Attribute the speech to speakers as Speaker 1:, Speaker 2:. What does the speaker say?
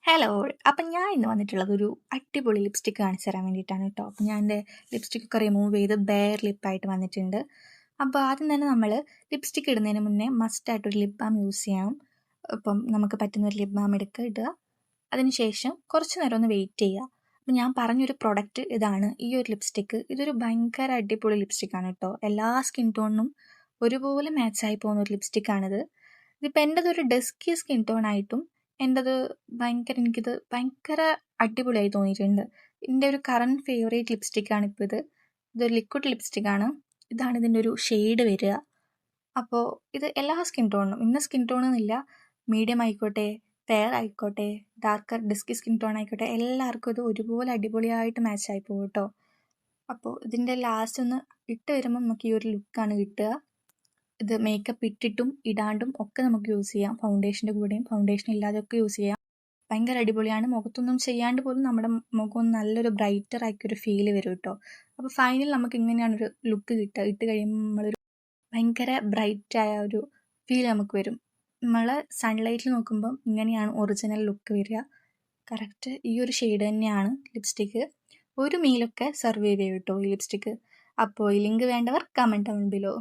Speaker 1: Hello. അപ്പം ഞാൻ ഇന്ന് വന്നിട്ടുള്ളത് ഒരു അടിപൊളി ലിപ്സ്റ്റിക്ക് കാണിച്ചു തരാൻ വേണ്ടിയിട്ടാണ് കേട്ടോ. അപ്പം ഞാൻ എൻ്റെ ലിപ്സ്റ്റിക്കൊക്കെ റിമൂവ് ചെയ്ത് ബെയർ ലിപ്പായിട്ട് വന്നിട്ടുണ്ട്. അപ്പോൾ ആദ്യം തന്നെ നമ്മൾ ലിപ്സ്റ്റിക്ക് ഇടുന്നതിന് മുന്നേ മസ്റ്റായിട്ടൊരു ലിപ് ബാം യൂസ് ചെയ്യണം. ഇപ്പം നമുക്ക് പറ്റുന്ന ഒരു ലിപ് ബാം എടുക്കുക, ഇടുക. അതിനുശേഷം കുറച്ച് നേരം ഒന്ന് വെയിറ്റ് ചെയ്യുക. അപ്പം ഞാൻ പറഞ്ഞൊരു പ്രൊഡക്റ്റ് ഇതാണ്, ഈ ഒരു ലിപ്സ്റ്റിക്ക്. ഇതൊരു ഭയങ്കര അടിപൊളി ലിപ്സ്റ്റിക്കാണ് കേട്ടോ. എല്ലാ സ്കിൻ ടോണിനും ഒരുപോലെ മാച്ചായി പോകുന്ന ഒരു ലിപ്സ്റ്റിക്കാണിത്. ഇതിപ്പോൾ എൻ്റെതൊരു ഡസ്കി സ്കിൻ ടോൺ ആയിട്ടും എൻ്റെത് എനിക്കിത് ഭയങ്കര അടിപൊളിയായി തോന്നിയിട്ടുണ്ട്. എൻ്റെ ഒരു കറൻറ്റ് ഫേവറേറ്റ് ലിപ്സ്റ്റിക്കാണ് ഇപ്പോൾ ഇത്. ഇതൊരു ലിക്വിഡ് ലിപ്സ്റ്റിക്കാണ്. ഇതാണ് ഇതിൻ്റെ ഒരു ഷെയ്ഡ് വരിക. അപ്പോൾ ഇത് എല്ലാ സ്കിൻ ടോണിനും, ഇന്ന സ്കിൻ ടോണെന്നില്ല, മീഡിയം ആയിക്കോട്ടെ, ഫെയർ ആയിക്കോട്ടെ, ഡാർക്കർ ഡസ്കി സ്കിൻ ടോൺ ആയിക്കോട്ടെ, എല്ലാവർക്കും ഇത് ഒരുപോലെ അടിപൊളിയായിട്ട് മാച്ചായി പോകും കേട്ടോ. അപ്പോൾ ഇതിൻ്റെ ലാസ്റ്റ് ഒന്ന് ഇട്ട് വരുമ്പോൾ നമുക്ക് ഈ ഒരു ലുക്കാണ് കിട്ടുക. ഇത് മേക്കപ്പ് ഇട്ടിട്ടും ഇടാണ്ടും ഒക്കെ നമുക്ക് യൂസ് ചെയ്യാം. ഫൗണ്ടേഷൻ്റെ കൂടെയും ഫൗണ്ടേഷൻ ഇല്ലാതെയൊക്കെ യൂസ് ചെയ്യാം. ഭയങ്കര അടിപൊളിയാണ്. മുഖത്തൊന്നും ചെയ്യാണ്ട് പോലും നമ്മുടെ മുഖം നല്ലൊരു ബ്രൈറ്റർ ആയിക്കൊരു ഫീല് വരും കേട്ടോ. അപ്പോൾ ഫൈനൽ നമുക്ക് ഇങ്ങനെയാണൊരു ലുക്ക് കിട്ടുക. ഇട്ട് കഴിയുമ്പോൾ നമ്മളൊരു ഭയങ്കര ബ്രൈറ്റായ ഒരു ഫീൽ നമുക്ക് വരും. നമ്മൾ സൺലൈറ്റിൽ നോക്കുമ്പം ഇങ്ങനെയാണ് ഒറിജിനൽ ലുക്ക് വരിക. കറക്റ്റ് ഈ ഒരു ഷെയ്ഡ് തന്നെയാണ് ലിപ്സ്റ്റിക്ക്. ഒരു മീലൊക്കെ സെർവ് ചെയ്ത് കേട്ടോ ഈ ലിപ്സ്റ്റിക്ക്. അപ്പോൾ ഈ ലിങ്ക് വേണ്ടവർ കമൻറ്റ് ഡൗൺ ബിലോ.